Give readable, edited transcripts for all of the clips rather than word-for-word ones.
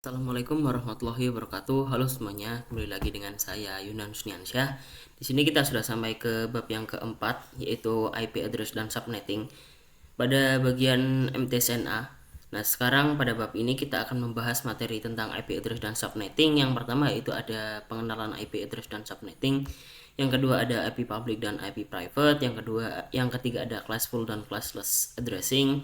Assalamualaikum warahmatullahi wabarakatuh. Halo semuanya, kembali lagi dengan saya Yunan Suniansyah. Di sini kita sudah sampai ke bab yang keempat, yaitu IP address dan subnetting pada bagian MTSNA. Nah, sekarang pada bab ini kita akan membahas materi tentang IP address dan subnetting. Yang pertama yaitu ada pengenalan IP address dan subnetting. Yang kedua ada IP public dan IP private. Yang ketiga ada classful dan classless addressing.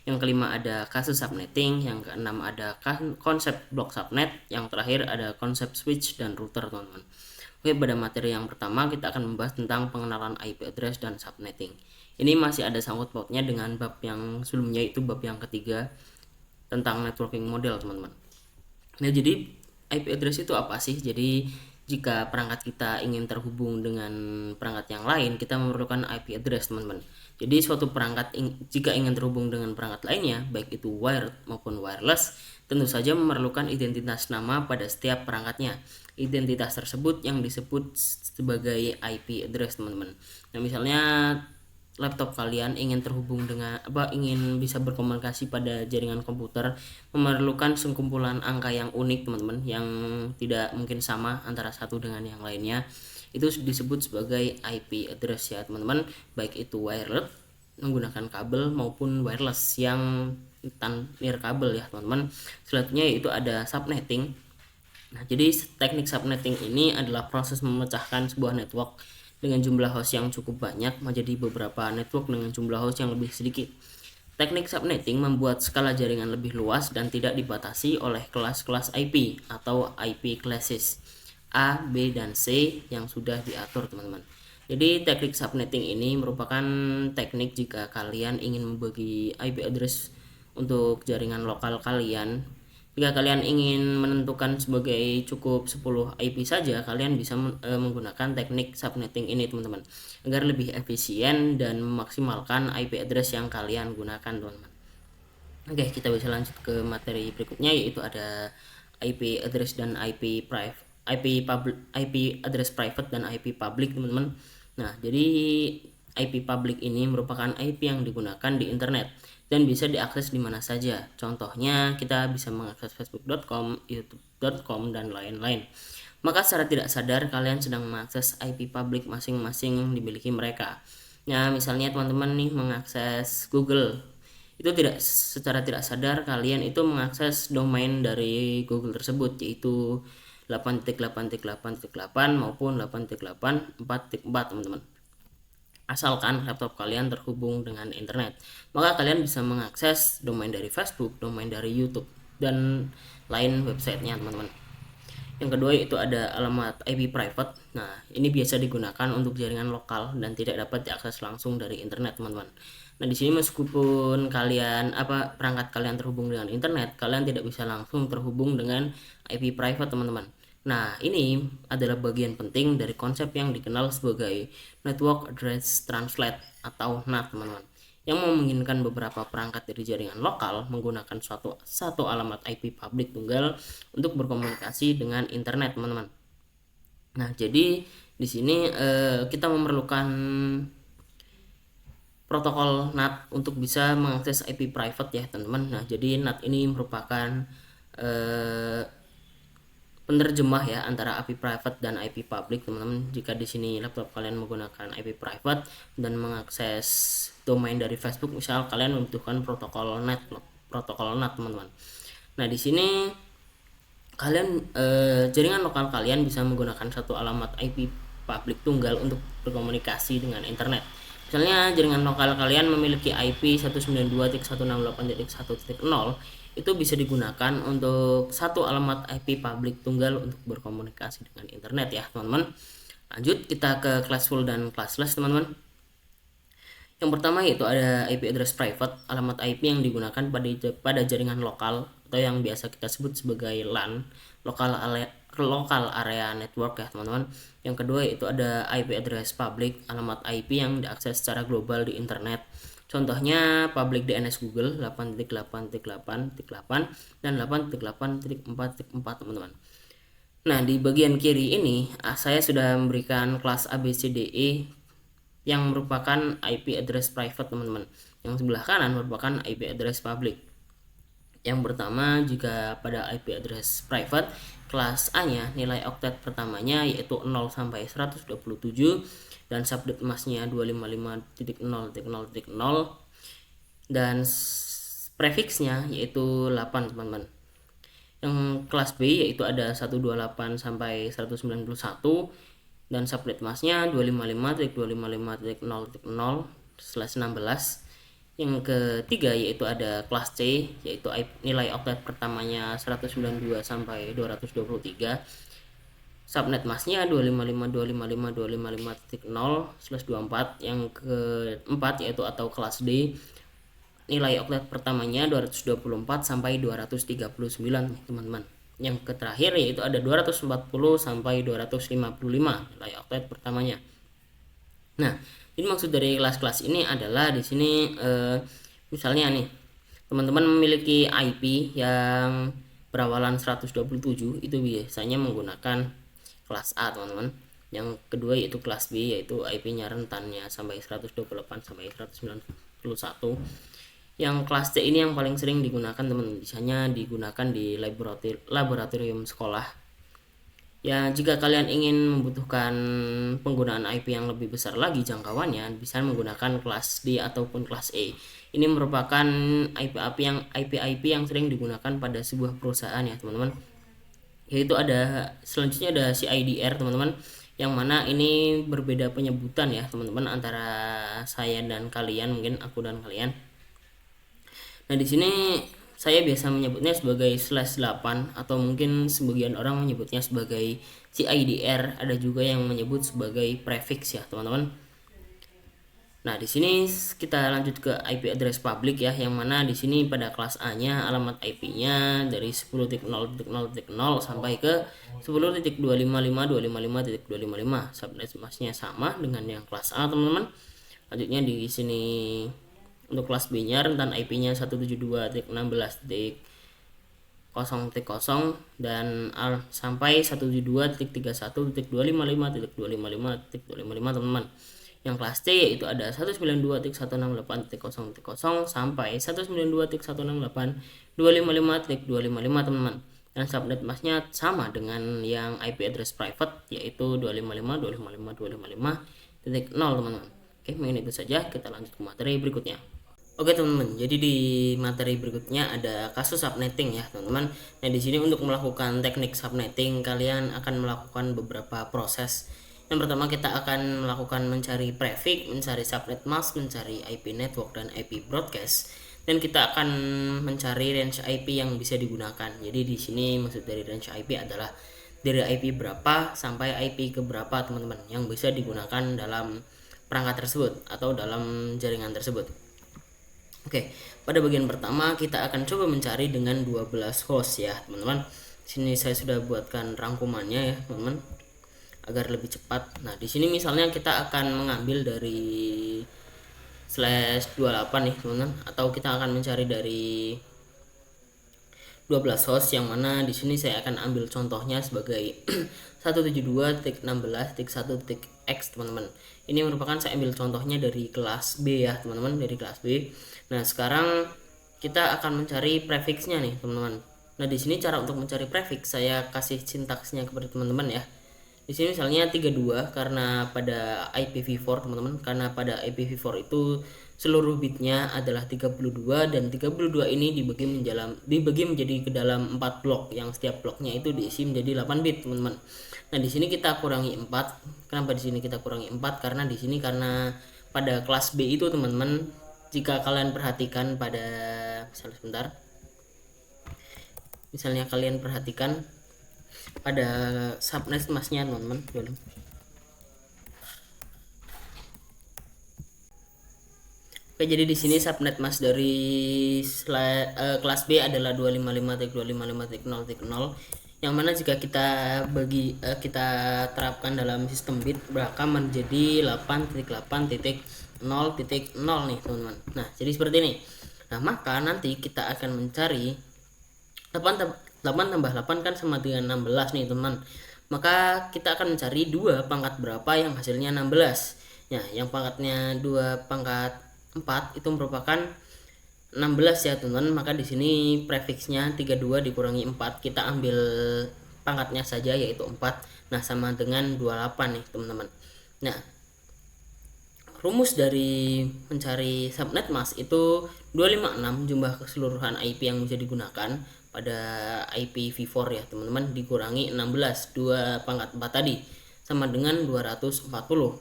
Yang kelima ada kasus subnetting, yang keenam ada konsep blok subnet, yang terakhir ada konsep switch dan router, teman-teman. Oke, pada materi yang pertama kita akan membahas tentang pengenalan IP address dan subnetting. Ini masih ada sangkut pautnya dengan bab yang sebelumnya, itu bab yang ketiga tentang networking model, teman-teman. Nah, jadi IP address itu apa sih? Jadi jika perangkat kita ingin terhubung dengan perangkat yang lain, kita memerlukan IP address, teman-teman. Jadi suatu perangkat jika ingin terhubung dengan perangkat lainnya, baik itu wired maupun wireless, tentu saja memerlukan identitas nama pada setiap perangkatnya. Identitas tersebut yang disebut sebagai IP address, teman-teman. Nah, misalnya laptop kalian ingin terhubung ingin bisa berkomunikasi pada jaringan komputer, memerlukan sekumpulan angka yang unik, teman-teman, yang tidak mungkin sama antara satu dengan yang lainnya. Itu disebut sebagai IP address ya, teman-teman, baik itu wireless menggunakan kabel maupun wireless yang nirkabel ya, teman-teman. Selanjutnya yaitu ada subnetting. Nah, jadi teknik subnetting ini adalah proses memecahkan sebuah network dengan jumlah host yang cukup banyak menjadi beberapa network dengan jumlah host yang lebih sedikit. Teknik subnetting membuat skala jaringan lebih luas dan tidak dibatasi oleh kelas-kelas IP atau IP classes A, B, dan C yang sudah diatur, teman-teman. Jadi teknik subnetting ini merupakan teknik jika kalian ingin membagi IP address untuk jaringan lokal kalian. Jika kalian ingin menentukan sebagai cukup 10 IP saja, kalian bisa menggunakan teknik subnetting ini, teman-teman, agar lebih efisien dan memaksimalkan IP address yang kalian gunakan, teman-teman. Oke, kita bisa lanjut ke materi berikutnya, yaitu ada IP address dan IP address private dan IP public, teman-teman. Nah, jadi IP public ini merupakan IP yang digunakan di internet dan bisa diakses di mana saja. Contohnya, kita bisa mengakses facebook.com, youtube.com, dan lain-lain. Maka secara tidak sadar kalian sedang mengakses IP public masing-masing yang dimiliki mereka. Nah, misalnya teman-teman nih mengakses Google, itu secara tidak sadar kalian itu mengakses domain dari Google tersebut, yaitu 8.8.8.8 maupun 8.8.4.4, teman-teman. Asalkan laptop kalian terhubung dengan internet, maka kalian bisa mengakses domain dari Facebook, domain dari YouTube, dan lain websitenya, teman-teman. Yang kedua itu ada alamat IP private. Nah, ini biasa digunakan untuk jaringan lokal dan tidak dapat diakses langsung dari internet, teman-teman. Nah, di sini meskipun perangkat kalian terhubung dengan internet, kalian tidak bisa langsung terhubung dengan IP private, teman-teman. Nah, ini adalah bagian penting dari konsep yang dikenal sebagai Network Address Translate atau NAT, teman-teman, yang memungkinkan beberapa perangkat dari jaringan lokal menggunakan satu alamat IP publik tunggal untuk berkomunikasi dengan internet, teman-teman. Nah, jadi di sini kita memerlukan protokol NAT untuk bisa mengakses IP private ya, teman-teman. Nah, jadi NAT ini merupakan penerjemah ya antara IP private dan IP public, teman-teman. Jika di sini laptop kalian menggunakan IP private dan mengakses domain dari Facebook, misal kalian membutuhkan protokol NAT, teman-teman. Nah, di sini kalian jaringan lokal kalian bisa menggunakan satu alamat IP public tunggal untuk berkomunikasi dengan internet. Misalnya jaringan lokal kalian memiliki IP 192.168.1.0, itu bisa digunakan untuk satu alamat IP public tunggal untuk berkomunikasi dengan internet ya, teman-teman. Lanjut kita ke classful dan classless, teman-teman. Yang pertama yaitu ada IP address private, alamat IP yang digunakan pada jaringan lokal atau yang biasa kita sebut sebagai LAN, local area network ya, teman-teman. Yang kedua yaitu ada IP address public, alamat IP yang diakses secara global di internet. Contohnya public DNS Google 8.8.8.8 dan 8.8.4.4, teman-teman. Nah, di bagian kiri ini saya sudah memberikan kelas ABCDE yang merupakan IP address private, teman-teman. Yang sebelah kanan merupakan IP address public. Yang pertama, jika pada IP address private, kelas A-nya nilai oktet pertamanya yaitu 0 sampai 127 dan subnet masknya 255.0.0.0 dan prefiksnya yaitu 8, teman-teman. Yang kelas B yaitu ada 128 sampai 191 dan subnet masknya 255.255.0.0/16. Yang ketiga yaitu ada kelas C yaitu nilai oktet pertamanya 192 sampai 223. Subnet masknya 255.255.255.0/24. Yang keempat yaitu atau kelas D nilai oktet pertamanya 224 sampai 239, teman-teman. Yang terakhir yaitu ada 240 sampai 255 nilai oktet pertamanya. Nah, ini maksud dari kelas-kelas ini adalah di sini misalnya nih, teman-teman memiliki IP yang berawalan 127, itu biasanya menggunakan kelas A, teman-teman. Yang kedua yaitu kelas B, yaitu IP-nya rentannya sampai 128 sampai 191. Yang kelas C ini yang paling sering digunakan, teman-teman. Biasanya digunakan di laboratorium sekolah. Ya, jika kalian ingin membutuhkan penggunaan IP yang lebih besar lagi jangkauannya, bisa menggunakan kelas D ataupun kelas E. Ini merupakan IP yang sering digunakan pada sebuah perusahaan ya, teman-teman. Yaitu ada selanjutnya ada CIDR, teman-teman, yang mana ini berbeda penyebutan ya, teman-teman, antara saya dan kalian, mungkin aku dan kalian. Nah, di sini saya biasa menyebutnya sebagai /8 atau mungkin sebagian orang menyebutnya sebagai CIDR, ada juga yang menyebut sebagai prefix ya, teman-teman. Nah, di sini kita lanjut ke IP address public ya, yang mana di sini pada kelas A-nya alamat IP-nya dari 10.0.0.0 sampai ke 10.255.255.255. Subnet masknya sama dengan yang kelas A, teman-teman. Lanjutnya di sini untuk kelas B-nya rentan IP-nya 172.16.0.0 dan sampai 172.31.255.255.255, teman-teman. Yang kelas C yaitu ada 192.168.0.0 sampai 192.168.255.255, teman-teman. Dan subnet masknya sama dengan yang IP address private yaitu 255.255.255.0, teman-teman. Oke, mungkin itu saja. Kita lanjut ke materi berikutnya. Oke, teman-teman, jadi di materi berikutnya ada kasus subnetting ya, teman-teman. Nah, di sini untuk melakukan teknik subnetting kalian akan melakukan beberapa proses. Yang pertama, kita akan melakukan mencari prefix, mencari subnet mask, mencari IP network dan IP broadcast, dan kita akan mencari range IP yang bisa digunakan. Jadi di sini maksud dari range IP adalah dari IP berapa sampai IP ke berapa, teman-teman, yang bisa digunakan dalam perangkat tersebut atau dalam jaringan tersebut. Oke, pada bagian pertama kita akan coba mencari dengan 12 host ya, teman-teman. Sini saya sudah buatkan rangkumannya ya, teman-teman, agar lebih cepat. Nah, di sini misalnya kita akan mengambil dari /28 nih, teman-teman, atau kita akan mencari dari 12 host, yang mana di sini saya akan ambil contohnya sebagai 172.16.1.x, teman-teman. Ini merupakan saya ambil contohnya dari kelas B ya, teman-teman, dari kelas B. Nah, sekarang kita akan mencari prefixnya nih, teman-teman. Nah, di sini cara untuk mencari prefix saya kasih sintaksnya kepada teman-teman ya. Di sini misalnya 32 karena pada IPv4, teman-teman, karena pada IPv4 itu seluruh bitnya adalah 32 dan 32 ini dibagi menjadi ke dalam 4 blok, yang setiap bloknya itu diisi menjadi 8 bit, teman-teman. Nah, di sini kita kurangi 4. Kenapa di sini kita kurangi 4? Karena di sini karena pada kelas B itu, teman-teman, jika kalian perhatikan pada misalnya kalian perhatikan pada subnet masknya, teman-teman. Oke, jadi di sini subnet mask dari kelas B adalah 255.255.0.0, yang mana jika kita kita terapkan dalam sistem bit beraka menjadi 8.8.0.0 nih, teman-teman. Nah, jadi seperti ini. Nah, maka nanti kita akan mencari 8 tambah 8 kan sama dengan 16 nih, teman. Maka kita akan mencari 2 pangkat berapa yang hasilnya 16. Nah, yang pangkatnya 2 pangkat 4 itu merupakan 16 ya teman-teman, maka di sini prefixnya 32 dikurangi 4, kita ambil pangkatnya saja yaitu 4. Nah, sama dengan 28 nih teman-teman. Nah, rumus dari mencari subnet mask itu 256 jumlah keseluruhan IP yang bisa digunakan pada IPv4 ya teman-teman, dikurangi 16 2 pangkat 4 tadi sama dengan 240.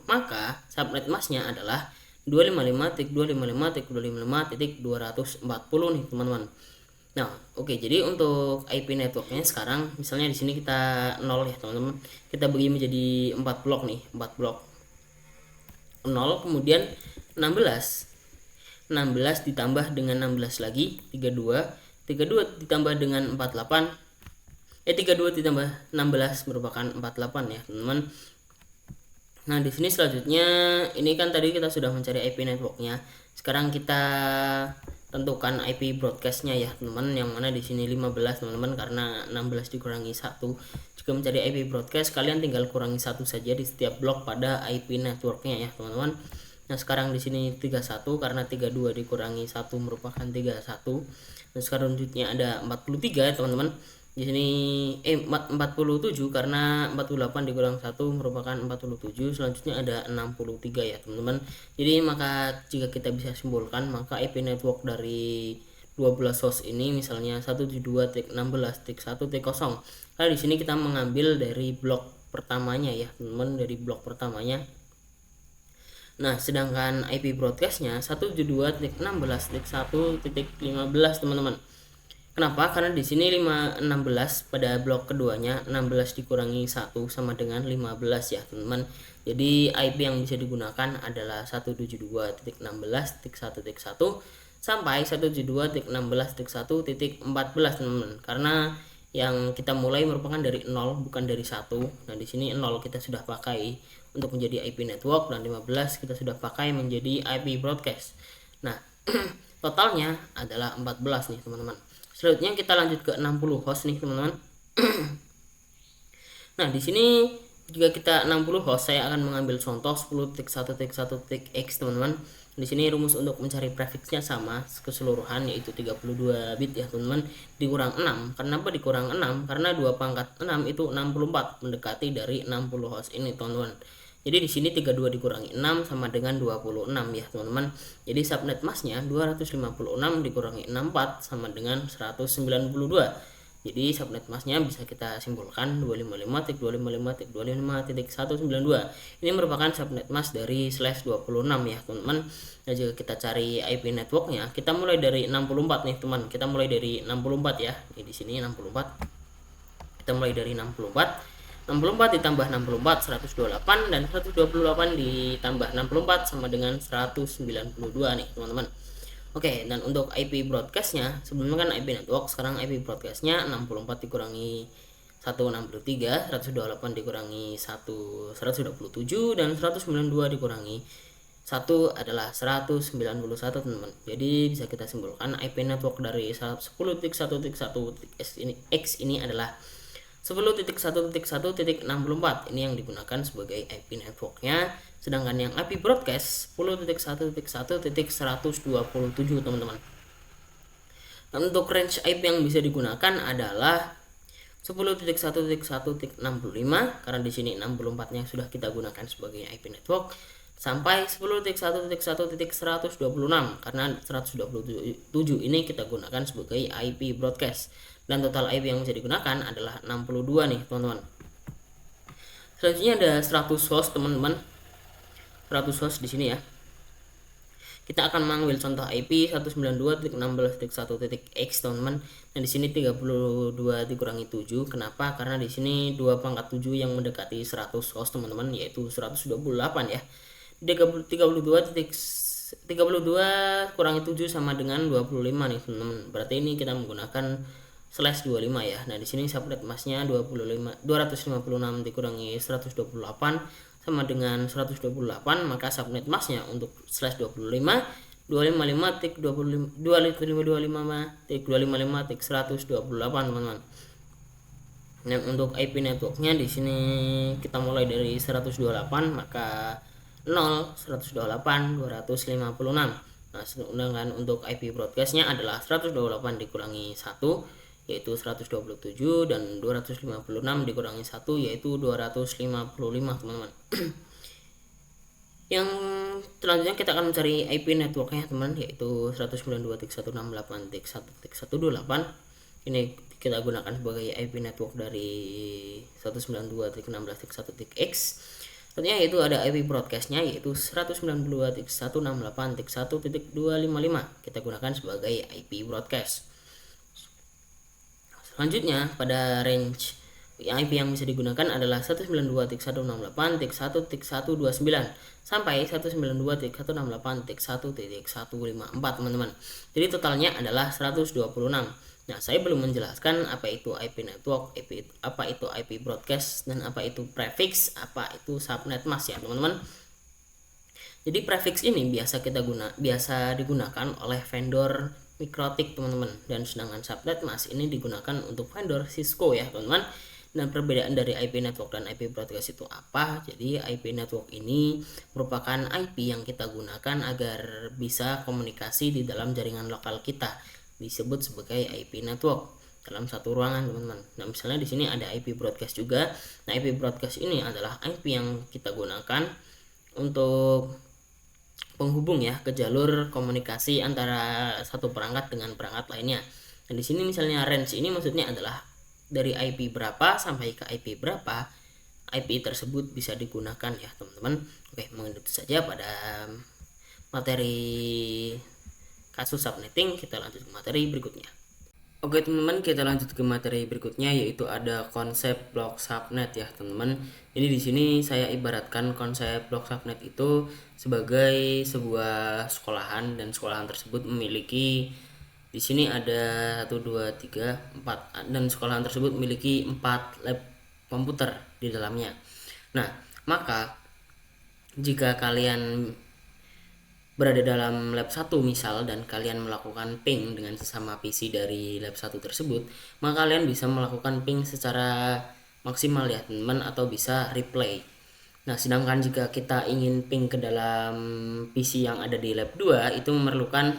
Maka subnet masknya adalah 255.255.255.240 nih teman-teman. Nah, oke, jadi untuk IP networknya sekarang misalnya di sini kita 0 ya teman-teman. Kita bagi menjadi 4 blok nih, 4 blok. 0 kemudian 16 ditambah dengan 16 lagi 32 ditambah dengan 32 ditambah 16 merupakan 48 ya teman-teman. Nah, di sini selanjutnya ini kan tadi kita sudah mencari IP networknya. Sekarang kita tentukan IP broadcastnya ya teman-teman, yang mana di sini 15 teman-teman, karena 16 dikurangi 1. Jika mencari IP broadcast, kalian tinggal kurangi 1 saja di setiap blok pada IP networknya ya teman-teman. Nah, sekarang di sini 31 karena 32 dikurangi 1 merupakan 31. Dan sekarang selanjutnya ada 43 ya teman-teman. Di sini 47 karena 48 dikurang 1 merupakan 47. Selanjutnya ada 63 ya teman-teman. Jadi maka jika kita bisa simpulkan, maka IP network dari 12 host ini misalnya 172.16.1.0. Nah, di sini kita mengambil dari blok pertamanya ya teman-teman, dari blok pertamanya. Nah, sedangkan IP broadcastnya 172.16.1.15 teman-teman. Kenapa? Karena di sini 16 pada blok keduanya, 16 dikurangi 1 sama dengan 15 ya teman-teman. Jadi IP yang bisa digunakan adalah 172.16.1.1 sampai 172.16.1.14 teman-teman. Karena yang kita mulai merupakan dari 0 bukan dari 1. Nah, di sini 0 kita sudah pakai untuk menjadi IP network dan 15 kita sudah pakai menjadi IP broadcast. Nah, totalnya adalah 14 nih teman-teman. Selanjutnya kita lanjut ke 60 host nih teman-teman. Nah, di sini jika kita 60 host, saya akan mengambil contoh 10.1.1.x teman-teman. Di sini rumus untuk mencari prefixnya sama keseluruhan yaitu 32 bit ya teman-teman, dikurang 6. Kenapa dikurang 6? Karena 2 pangkat 6 itu 64, mendekati dari 60 host ini teman-teman. Jadi di sini 32 dikurangi 6 sama dengan 26 ya teman-teman. Jadi subnet masknya 256 dikurangi 64 sama dengan 192. Jadi subnet masknya bisa kita simpulkan 255.255.255.192. Ini merupakan subnet mask dari /26 ya teman-teman. Nah, jika kita cari IP networknya, kita mulai dari 64 nih teman. Kita mulai dari 64 ya. Ini di sini 64. Kita mulai dari 64 ditambah 64 128 dan 128 ditambah 64 sama dengan 192 nih teman-teman. Oke, dan untuk IP broadcastnya, sebelumnya kan IP network, sekarang IP broadcastnya 64 dikurangi 163, 128 dikurangi 127 dan 192 dikurangi 1 adalah 191 teman-teman. Jadi bisa kita simpulkan IP network dari 10.1.1.x ini adalah 10.1.1.64. Ini yang digunakan sebagai IP networknya. Sedangkan yang IP broadcast 10.1.1.127 teman-teman. Dan untuk range IP yang bisa digunakan adalah 10.1.1.65 karena di sini 64-nya sudah kita gunakan sebagai IP network, sampai 10.1.1.126 karena 127 ini kita gunakan sebagai IP broadcast. Dan total IP yang bisa digunakan adalah 62 nih teman-teman. Selanjutnya ada 100 host teman-teman. 100 host di sini ya. Kita akan mengambil contoh IP 192.16.1.x teman-teman. Dan di sini 32 dikurangi 7. Kenapa? Karena di sini 2 pangkat 7 yang mendekati 100 host teman-teman, yaitu 128 ya. 32 kurangi 7 sama dengan 25 nih teman-teman. Berarti ini kita menggunakan /25 ya. Nah, di sini subnet masknya 256 dikurangi 128 sama dengan 128, maka subnet masknya untuk /25 255.255.128 teman-teman. Dan untuk IP networknya di sini kita mulai dari 128, maka 0 128 256. Nah, sedangkan untuk IP broadcastnya adalah 128 dikurangi 1 yaitu 127, dan 256 dikurangi 1 yaitu 255, teman-teman. Yang selanjutnya kita akan mencari IP networknya, teman, yaitu 192.168.1.128. Ini kita gunakan sebagai IP network dari 192.16.1.x. Tentunya yaitu ada IP broadcastnya yaitu 192.168.1.255. Kita gunakan sebagai IP broadcast. Selanjutnya pada range IP yang bisa digunakan adalah 192.168.1.129 sampai 192.168.1.154, teman-teman. Jadi totalnya adalah 126. Nah, saya belum menjelaskan apa itu IP network, apa itu IP broadcast, dan apa itu prefix, apa itu subnet mask ya, teman-teman. Jadi prefix ini biasa digunakan oleh vendor MikroTik, teman-teman, dan sedangkan subnet mask ini digunakan untuk vendor Cisco ya, teman-teman. Dan perbedaan dari IP network dan IP broadcast itu apa? Jadi IP network ini merupakan IP yang kita gunakan agar bisa komunikasi di dalam jaringan lokal kita, disebut sebagai IP network dalam satu ruangan, teman-teman. Nah, misalnya di sini ada IP broadcast juga. Nah, IP broadcast ini adalah IP yang kita gunakan untuk penghubung ya ke jalur komunikasi antara satu perangkat dengan perangkat lainnya. Dan di sini misalnya range ini maksudnya adalah dari IP berapa sampai ke IP berapa IP tersebut bisa digunakan ya, teman-teman. Oke, mungkin itu saja pada materi kasus subnetting. Kita lanjut ke materi berikutnya. Oke, teman-teman, kita lanjut ke materi berikutnya yaitu ada konsep blok subnet ya, teman-teman. Jadi di sini saya ibaratkan konsep blok subnet itu sebagai sebuah sekolahan, dan sekolahan tersebut memiliki di sini ada 1 2 3 4, dan sekolahan tersebut memiliki 4 lab komputer di dalamnya. Nah, maka jika kalian berada dalam lab 1 misal, dan kalian melakukan ping dengan sesama PC dari lab 1 tersebut, maka kalian bisa melakukan ping secara maksimal ya, teman-teman, atau bisa replay. Nah, sedangkan jika kita ingin ping ke dalam PC yang ada di lab 2 itu memerlukan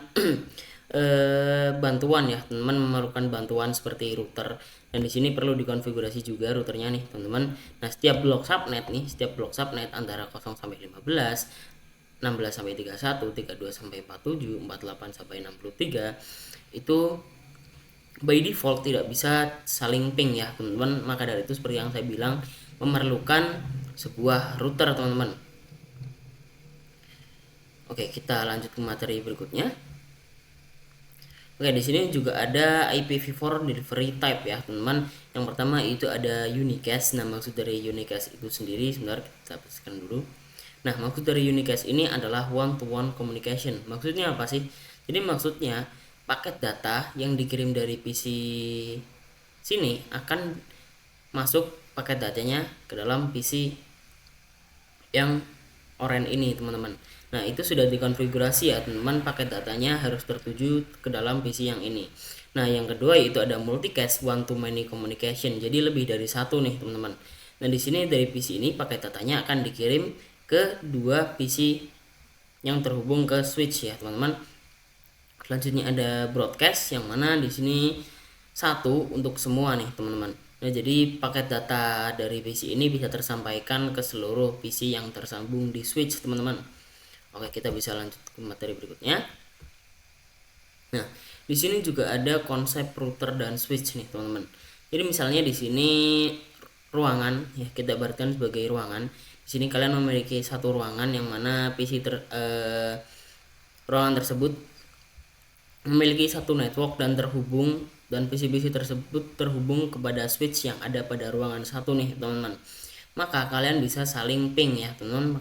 bantuan ya, teman-teman, memerlukan bantuan seperti router, dan di sini perlu dikonfigurasi juga routernya nih, teman-teman. Nah, setiap blok subnet antara 0 sampai 15, 16 sampai 31, 32 sampai 47, 48 sampai 63 itu by default tidak bisa saling ping ya, teman-teman. Maka dari itu seperti yang saya bilang memerlukan sebuah router, teman-teman. Oke, kita lanjut ke materi berikutnya. Oke, di sini juga ada IPv4 delivery type ya, teman-teman. Yang pertama itu ada unicast. Nah, maksud dari unicast itu sendiri sebentar kita pastikan dulu. Nah, maksud dari unicast ini adalah one to one communication. Maksudnya apa sih? Jadi maksudnya paket data yang dikirim dari PC sini akan masuk paket datanya ke dalam PC yang orange ini, teman-teman. Nah, itu sudah dikonfigurasi ya, teman-teman. Paket datanya harus tertuju ke dalam PC yang ini. Nah, yang kedua itu ada multicast one to many communication. Jadi lebih dari satu nih, teman-teman. Nah, di sini dari PC ini paket datanya akan dikirim ke dua PC yang terhubung ke switch ya, teman-teman. Selanjutnya ada broadcast, yang mana di sini satu untuk semua nih, teman-teman. Nah, jadi paket data dari PC ini bisa tersampaikan ke seluruh PC yang tersambung di switch, teman-teman. Oke, kita bisa lanjut ke materi berikutnya. Nah, di sini juga ada konsep router dan switch nih, teman-teman. Jadi misalnya di sini ruangan ya, kita ibaratkan sebagai ruangan. Di sini kalian memiliki satu ruangan yang mana ruangan tersebut memiliki satu network dan terhubung, dan PC-PC tersebut terhubung kepada switch yang ada pada ruangan satu nih, teman-teman. Maka kalian bisa saling ping ya, teman-teman.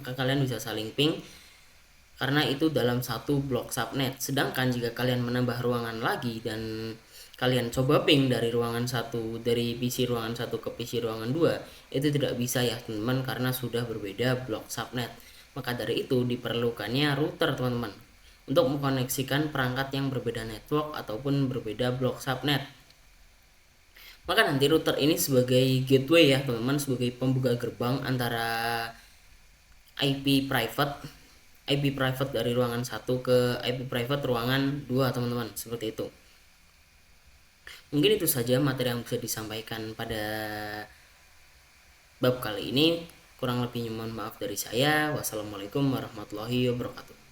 Karena itu dalam satu blok subnet. Sedangkan jika kalian menambah ruangan lagi dan kalian coba ping dari ruangan 1, dari PC ruangan 1 ke PC ruangan 2, itu tidak bisa ya, teman-teman, karena sudah berbeda blok subnet. Maka dari itu diperlukannya router, teman-teman, untuk mengkoneksikan perangkat yang berbeda network ataupun berbeda blok subnet. Maka nanti router ini sebagai gateway ya, teman-teman, sebagai pembuka gerbang antara IP private, IP private dari ruangan 1 ke IP private ruangan 2, teman-teman, seperti itu. Mungkin itu saja materi yang bisa disampaikan pada bab kali ini. Kurang lebihnya mohon maaf dari saya. Wassalamualaikum warahmatullahi wabarakatuh.